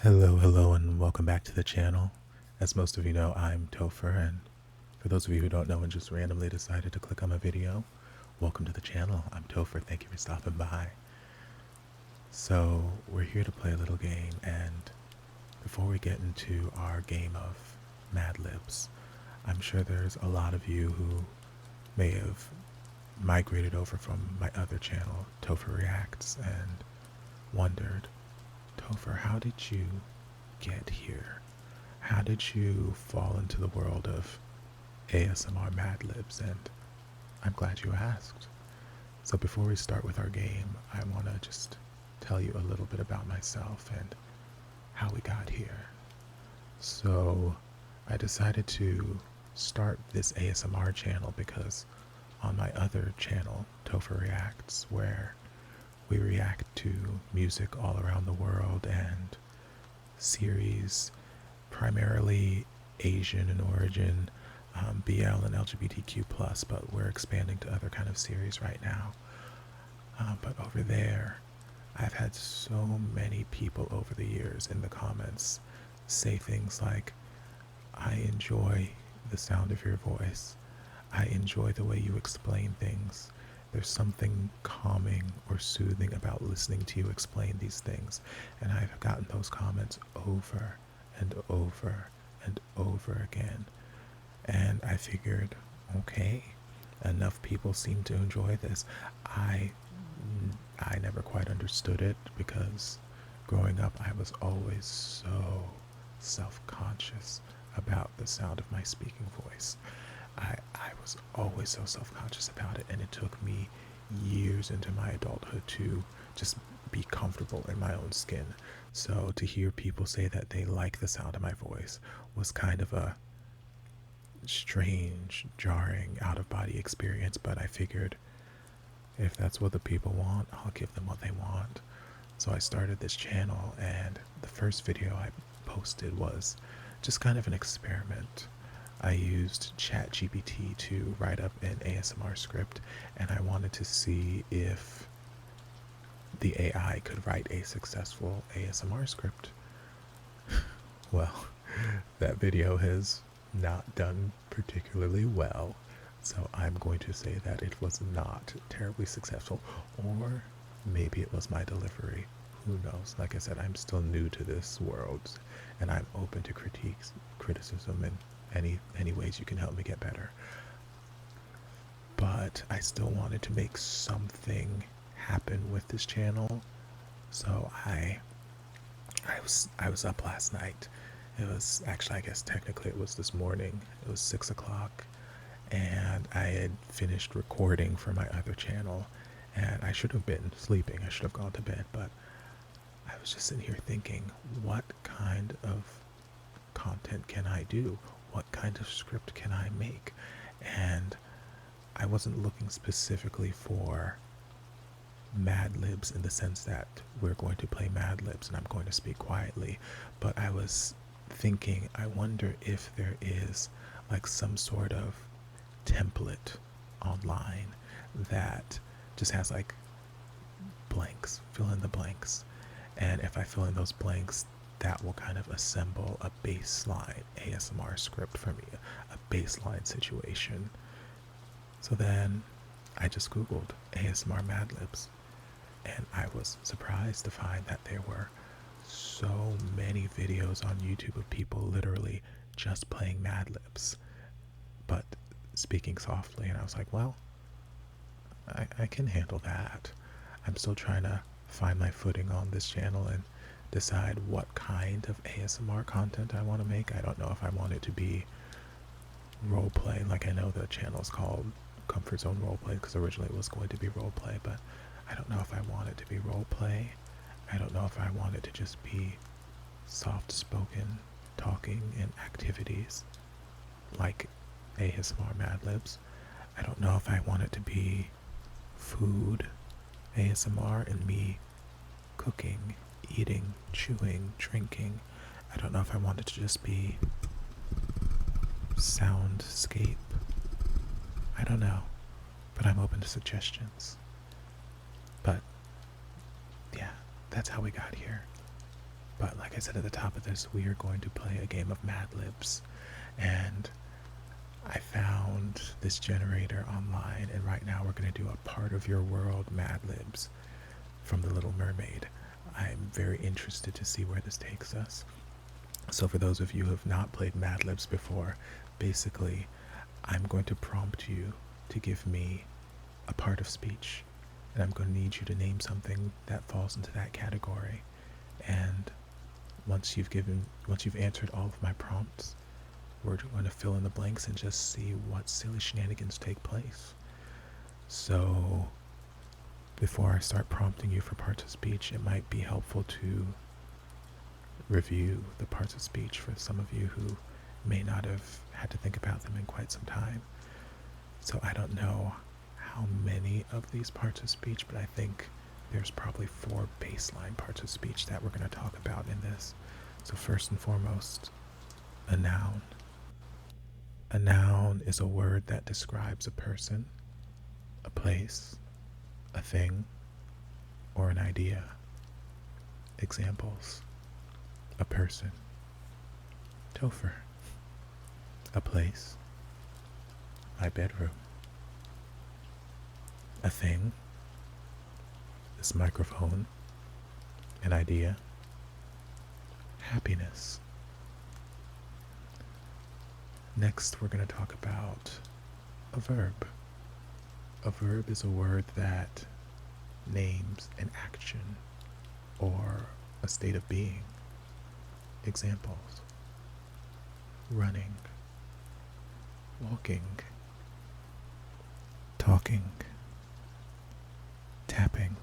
Hello, and welcome back to the channel. As most of you know, I'm Topher, and for those of you who don't know and just randomly decided to click on my video, welcome to the channel. I'm Topher, thank you for stopping by. So, we're here to play a little game, and before we get into our game of Mad Libs, I'm sure there's a lot of you who may have migrated over from my other channel, Topher Reacts, and wondered, Topher, how did you get here? How did you fall into the world of ASMR Mad Libs? And I'm glad you asked. So before we start with our game, I want to just tell you a little bit about myself and how we got here. So I decided to start this ASMR channel because on my other channel, Topher Reacts, where we react to music all around the world and series primarily Asian in origin, BL and LGBTQ+, but we're expanding to other kind of series right now. But over there, I've had so many people over the years in the comments say things like, I enjoy the sound of your voice. I enjoy the way you explain things. There's something calming or soothing about listening to you explain these things. And I've gotten those comments over and over and over again. And I figured, okay, enough people seem to enjoy this. I never quite understood it because growing up I was always so self-conscious about the sound of my speaking voice. I was always so self-conscious about it, and it took me years into my adulthood to just be comfortable in my own skin. So to hear people say that they like the sound of my voice was kind of a strange, jarring, out-of-body experience, but I figured if that's what the people want, I'll give them what they want. So I started this channel, and the first video I posted was just kind of an experiment. I used ChatGPT to write up an ASMR script, and I wanted to see if the AI could write a successful ASMR script. Well, that video has not done particularly well, so I'm going to say that it was not terribly successful, or maybe it was my delivery. Who knows? Like I said, I'm still new to this world, and I'm open to criticism, and any ways you can help me get better. But I still wanted to make something happen with this channel, so I was up last night. It was actually, I guess technically it was this morning. It was 6 o'clock, and I had finished recording for my other channel, and I should have been sleeping. I should have gone to bed, but I was just sitting here thinking, what kind of content can I do? What kind of script can I make? And I wasn't looking specifically for Mad Libs in the sense that we're going to play Mad Libs and I'm going to speak quietly, but I was thinking, I wonder if there is like some sort of template online that just has like blanks, fill in the blanks, and if I fill in those blanks, that will kind of assemble a baseline ASMR script for me, a baseline situation. So then I just Googled ASMR Mad Libs, and I was surprised to find that there were so many videos on YouTube of people literally just playing Mad Libs, but speaking softly. And I was like, well, I can handle that. I'm still trying to find my footing on this channel and decide what kind of ASMR content I want to make. I don't know if I want it to be roleplay, like I know the channel is called Comfort Zone Roleplay because originally it was going to be roleplay, but I don't know if I want it to be roleplay. I don't know if I want it to just be soft-spoken talking and activities like ASMR Mad Libs. I don't know if I want it to be food ASMR and me cooking, eating, chewing, drinking. I don't know if I want it to just be soundscape. I don't know, but I'm open to suggestions. But yeah, that's how we got here. But like I said at the top of this, we are going to play a game of Mad Libs. And I found this generator online, and right now we're going to do a part of your world Mad Libs from The Little Mermaid. I'm very interested to see where this takes us. So for those of you who have not played Mad Libs before, basically I'm going to prompt you to give me a part of speech, and I'm going to need you to name something that falls into that category. And once you've answered all of my prompts, we're going to fill in the blanks and just see what silly shenanigans take place. So before I start prompting you for parts of speech, it might be helpful to review the parts of speech for some of you who may not have had to think about them in quite some time. So I don't know how many of these parts of speech, but I think there's probably 4 baseline parts of speech that we're going to talk about in this. So first and foremost, a noun. A noun is a word that describes a person, a place, a thing, or an idea. Examples: a person, Topher; a place, my bedroom; a thing, this microphone; an idea, happiness. Next, we're going to talk about a verb. A verb is a word that names an action or a state of being. Examples: running, walking, talking, tapping,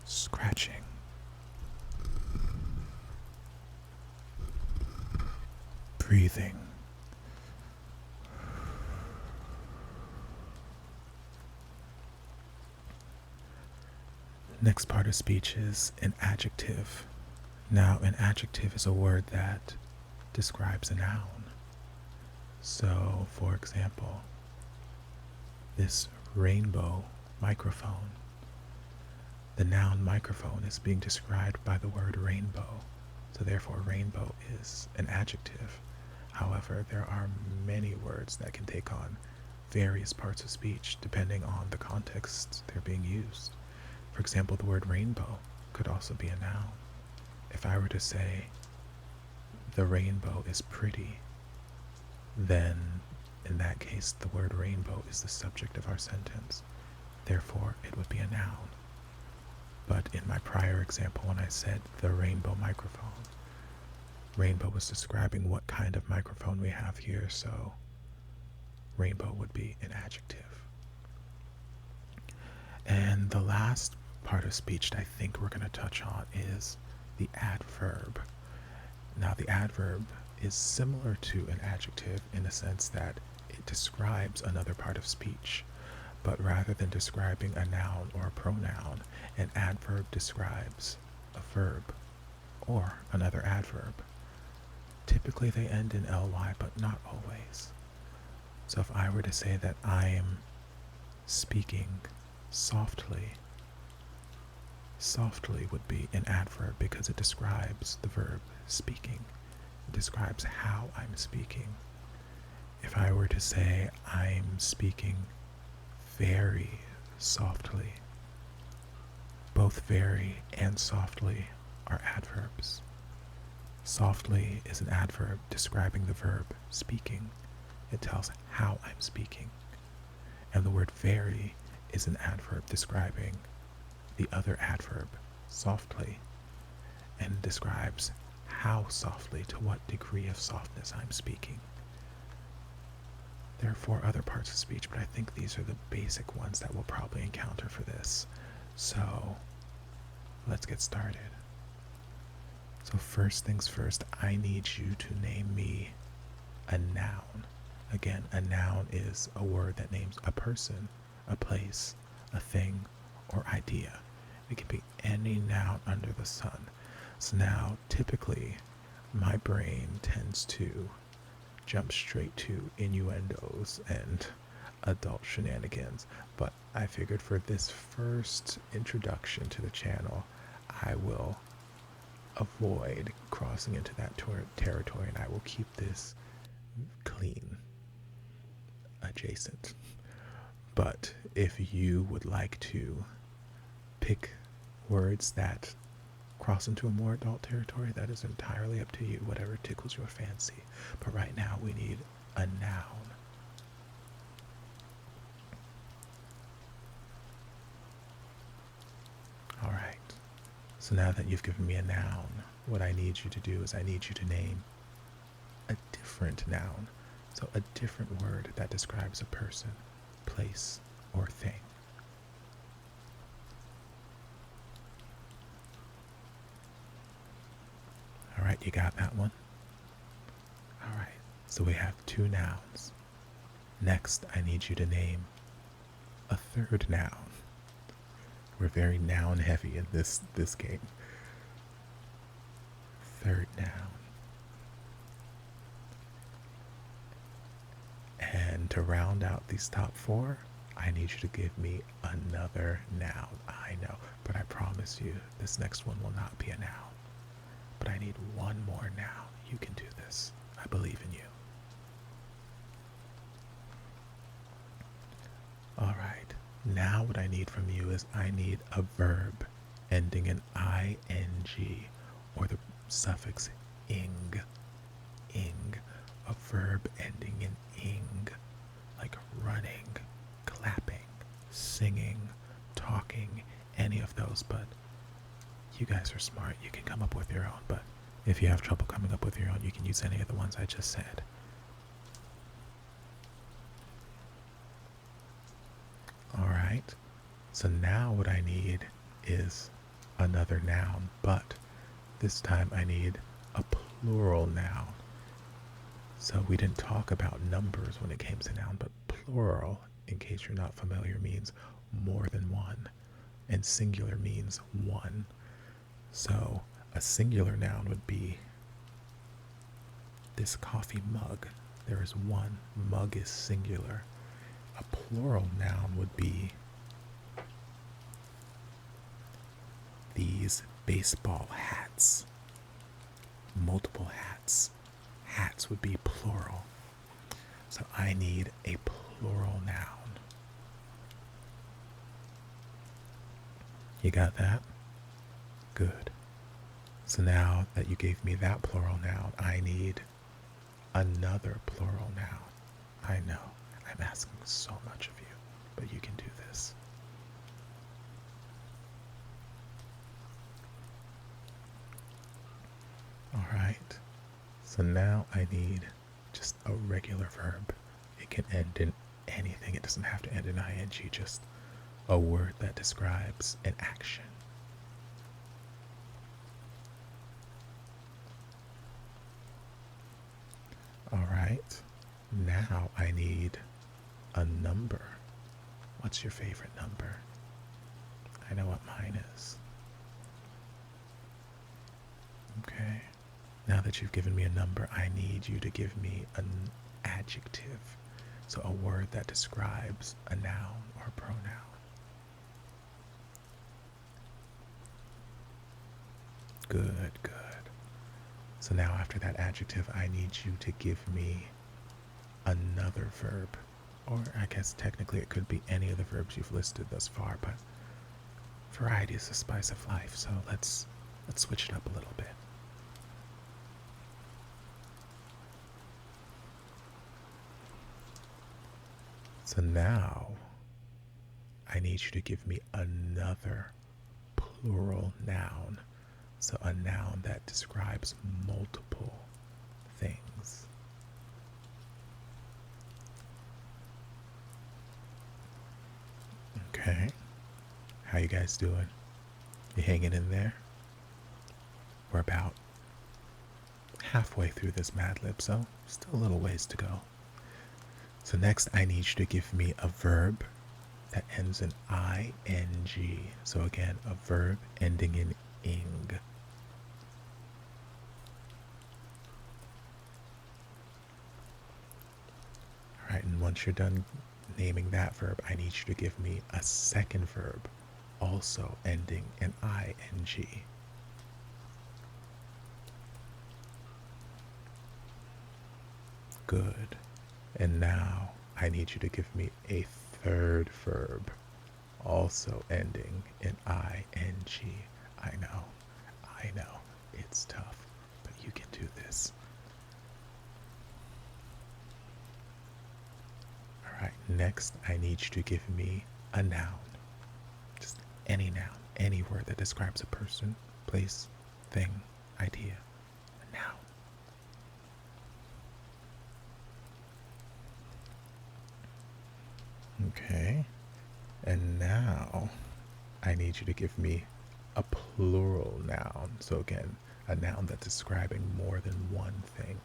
scratching, breathing. Next part of speech is an adjective. Now, an adjective is a word that describes a noun. So, for example, this rainbow microphone. The noun microphone is being described by the word rainbow. So therefore, rainbow is an adjective. However, there are many words that can take on various parts of speech depending on the context they're being used. For example, the word rainbow could also be a noun. If I were to say, the rainbow is pretty, then in that case, the word rainbow is the subject of our sentence. Therefore, it would be a noun. But in my prior example, when I said the rainbow microphone, rainbow was describing what kind of microphone we have here, so rainbow would be an adjective. And the last part of speech that I think we're going to touch on is the adverb. Now, the adverb is similar to an adjective in the sense that it describes another part of speech, but rather than describing a noun or a pronoun, an adverb describes a verb or another adverb. Typically they end in ly, but not always. So if I were to say that I am speaking softly, softly would be an adverb because it describes the verb speaking. It describes how I'm speaking. If I were to say I'm speaking very softly, both very and softly are adverbs. Softly is an adverb describing the verb speaking. It tells how I'm speaking. And the word very is an adverb describing the other adverb, softly, and describes how softly, to what degree of softness I'm speaking. There are 4 other parts of speech, but I think these are the basic ones that we'll probably encounter for this. So let's get started. So first things first, I need you to name me a noun. Again, a noun is a word that names a person, a place, a thing, or idea. It can be any noun under the sun. So now, typically, my brain tends to jump straight to innuendos and adult shenanigans, but I figured for this first introduction to the channel, I will avoid crossing into that territory and I will keep this clean, adjacent. But if you would like to pick words that cross into a more adult territory, that is entirely up to you, whatever tickles your fancy. But right now we need a noun. All right. So now that you've given me a noun, what I need you to do is I need you to name a different noun. So a different word that describes a person, place, or thing. All right, you got that one? All right, so we have 2 nouns. Next, I need you to name a third noun. We're very noun heavy in this game. Third noun. And to round out these top 4, I need you to give me another noun. I know, but I promise you this next one will not be a noun. But I need one more noun. You can do this. I believe in you. All right. Now what I need from you is I need a verb ending in ing or the suffix ing. Ing. A verb ending in ing, like running, clapping, singing, talking, any of those. But you guys are smart. You can come up with your own. But if you have trouble coming up with your own, you can use any of the ones I just said. All right. So now what I need is another noun, but this time I need a plural noun. So we didn't talk about numbers when it came to noun, but plural, in case you're not familiar, means more than one, and singular means one. So a singular noun would be this coffee mug. There is one. Mug is singular. A plural noun would be these baseball hats. Multiple hats. Hats would be plural. So I need a plural noun. You got that? Good. So now that you gave me that plural noun, I need another plural noun. I know, I'm asking so much of you, but you can do this. All right. So now I need just a regular verb. It can end in anything. It doesn't have to end in ing, just a word that describes an action. All right. Now I need a number. What's your favorite number? I know what mine is. Okay. Now that you've given me a number, I need you to give me an adjective. So a word that describes a noun or a pronoun. Good, good. So now after that adjective, I need you to give me another verb. Or I guess technically it could be any of the verbs you've listed thus far, but variety is the spice of life, so let's switch it up a little bit. So now I need you to give me another plural noun. So a noun that describes multiple things. Okay. How you guys doing? You hanging in there? We're about halfway through this Mad Lib, so still a little ways to go. So next I need you to give me a verb that ends in ing. So again, a verb ending in ing. All right, and once you're done naming that verb, I need you to give me a second verb, also ending in ing. Good. And now I need you to give me a third verb, also ending in ing. I know, it's tough, but you can do this. Alright, next I need you to give me a noun. Just any noun, any word that describes a person, place, thing, idea. A noun. Okay. And now I need you to give me a plural noun. So again, a noun that's describing more than one thing.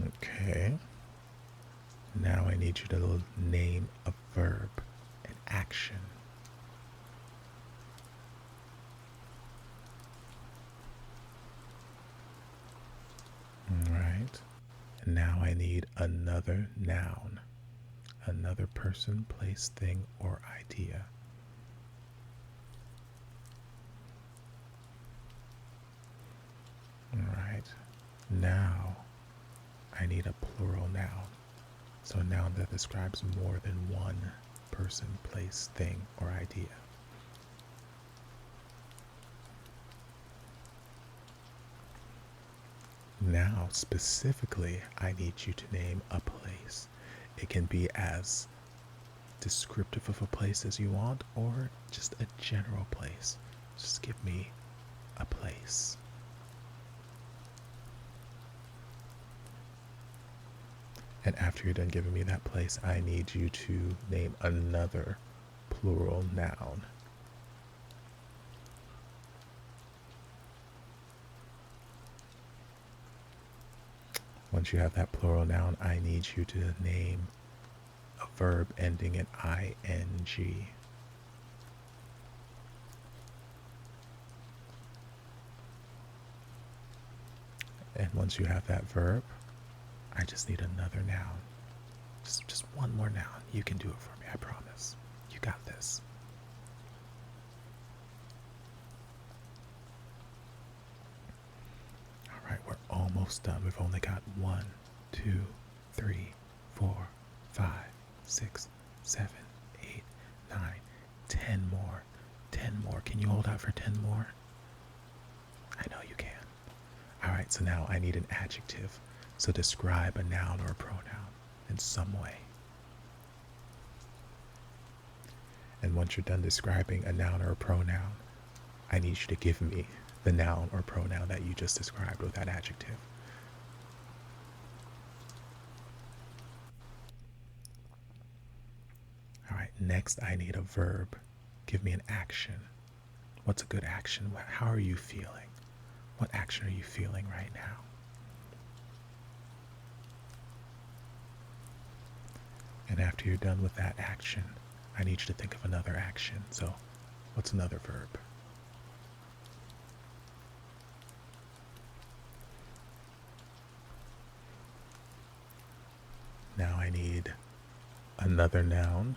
Okay. Now I need you to name a verb, an action. All right. And now I need another noun, another person, place, thing, or idea. All right. Now I need a plural noun. So a noun that describes more than one person, place, thing, or idea. Now, specifically, I need you to name a place. It can be as descriptive of a place as you want, or just a general place. Just give me a place. And after you're done giving me that place, I need you to name another plural noun. Once you have that plural noun, I need you to name a verb ending in ing. And once you have that verb, I just need another noun. Just one more noun. You can do it for me, I promise. You got this. All right, we're almost done. We've only got 1, 2, 3, 4, 5, 6, 7, 8, 9, 10 more. 10 more. Can you hold out for 10 more? I know you can. All right, so now I need an adjective. So describe a noun or a pronoun in some way. And once you're done describing a noun or a pronoun, I need you to give me the noun or pronoun that you just described with that adjective. All right, next I need a verb. Give me an action. What's a good action? How are you feeling? What action are you feeling right now? And after you're done with that action, I need you to think of another action. So, what's another verb? Now I need another noun.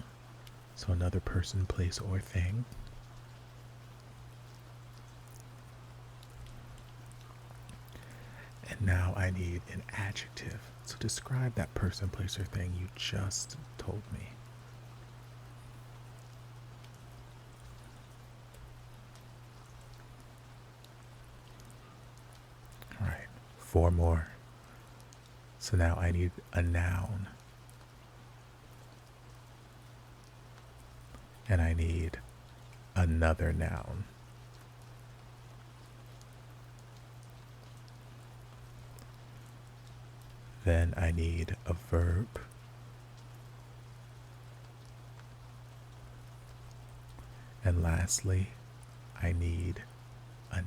So, another person, place, or thing. And now I need an adjective. So describe that person, place, or thing you just told me. All right, 4 more. So now I need a noun. And I need another noun. Then I need a verb. And lastly, I need a noun.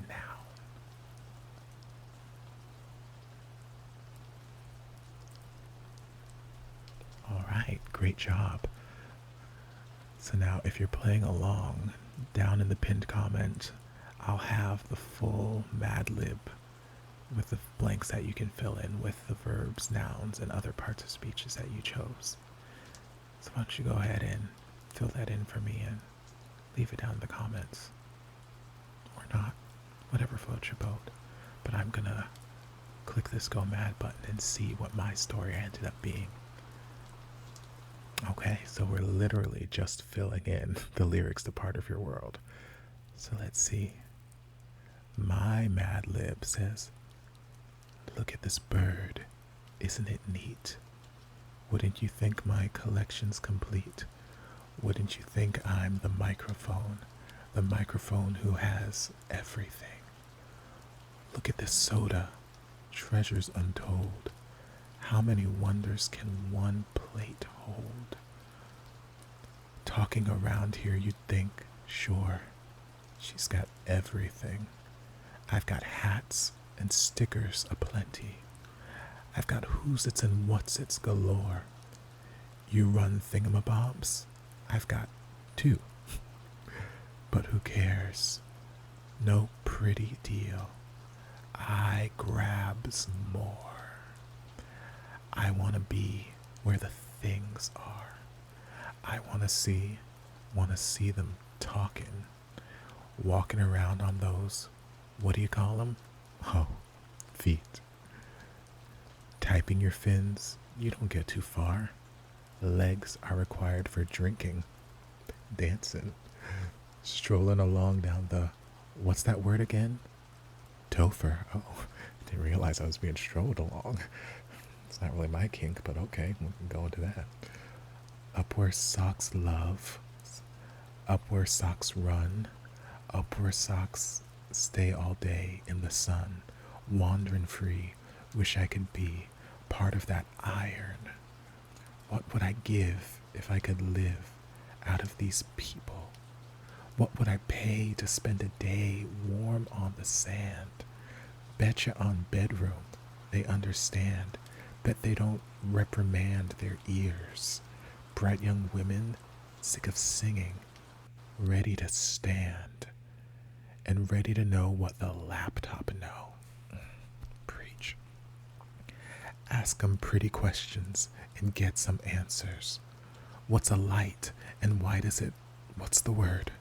All right, great job. So now if you're playing along, down in the pinned comment, I'll have the full Mad Lib with the blanks that you can fill in with the verbs, nouns, and other parts of speeches that you chose. So why don't you go ahead and fill that in for me and leave it down in the comments. Or not, whatever floats your boat. But I'm gonna click this Go Mad button and see what my story ended up being. Okay, so we're literally just filling in the lyrics to Part of Your World. So let's see. My Mad Lib says, look at this bird, isn't it neat? Wouldn't you think my collection's complete? Wouldn't you think I'm the microphone who has everything? Look at this soda, treasures untold. How many wonders can one plate hold? Talking around here, you'd think, sure, she's got everything. I've got hats and stickers aplenty. I've got who's its and what's its galore. You run thingamabobs? I've got two. But who cares? No pretty deal. I grabs more. I want to be where the things are. I want to see them talking, walking around on those, what do you call them? Oh, feet. Typing your fins, you don't get too far. Legs are required for drinking, dancing, strolling along down the, what's that word again? Topher. Oh, didn't realize I was being strolled along. It's not really my kink, but okay, we can go into that. Up where socks love, up where socks run, up where socks stay all day in the sun, wandering free, wish I could be part of that iron. What would I give if I could live out of these people? What would I pay to spend a day warm on the sand? Betcha on bedroom, they understand. Bet they don't reprimand their ears. Bright young women, sick of singing, ready to stand, and ready to know what the laptop know. Preach. Ask 'em pretty questions and get some answers. What's a light and why does it, what's the word?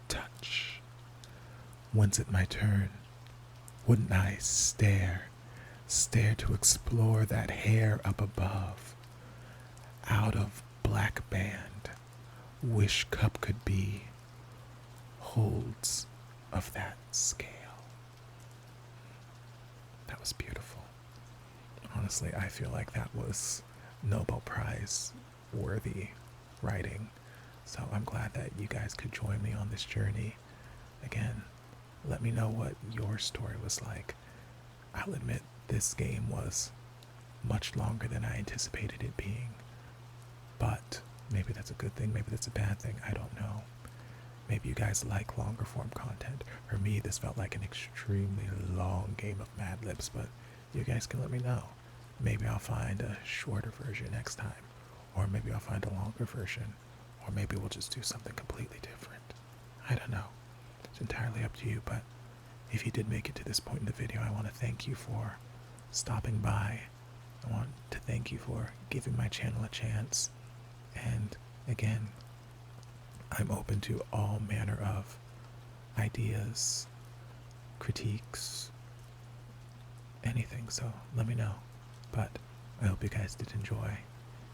Touch. When's it my turn? Wouldn't I stare to explore that hair up above? Out of black band, wish cup could be holds of that scale. That was beautiful. Honestly, I feel like that was Nobel Prize worthy writing. So I'm glad that you guys could join me on this journey. Again, let me know what your story was like. I'll admit this game was much longer than I anticipated it being. But maybe that's a good thing, maybe that's a bad thing, I don't know. Maybe you guys like longer form content. For me, this felt like an extremely long game of Mad Libs, but you guys can let me know. Maybe I'll find a shorter version next time, or maybe I'll find a longer version, or maybe we'll just do something completely different. I don't know. It's entirely up to you, but if you did make it to this point in the video, I want to thank you for stopping by. I want to thank you for giving my channel a chance. And again, I'm open to all manner of ideas, critiques, anything, so let me know. But I hope you guys did enjoy.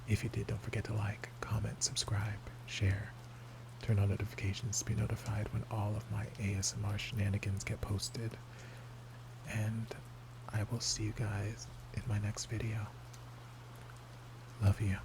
If you did, don't forget to like, comment, subscribe, share, turn on notifications to be notified when all of my ASMR shenanigans get posted. And I will see you guys in my next video. Love you.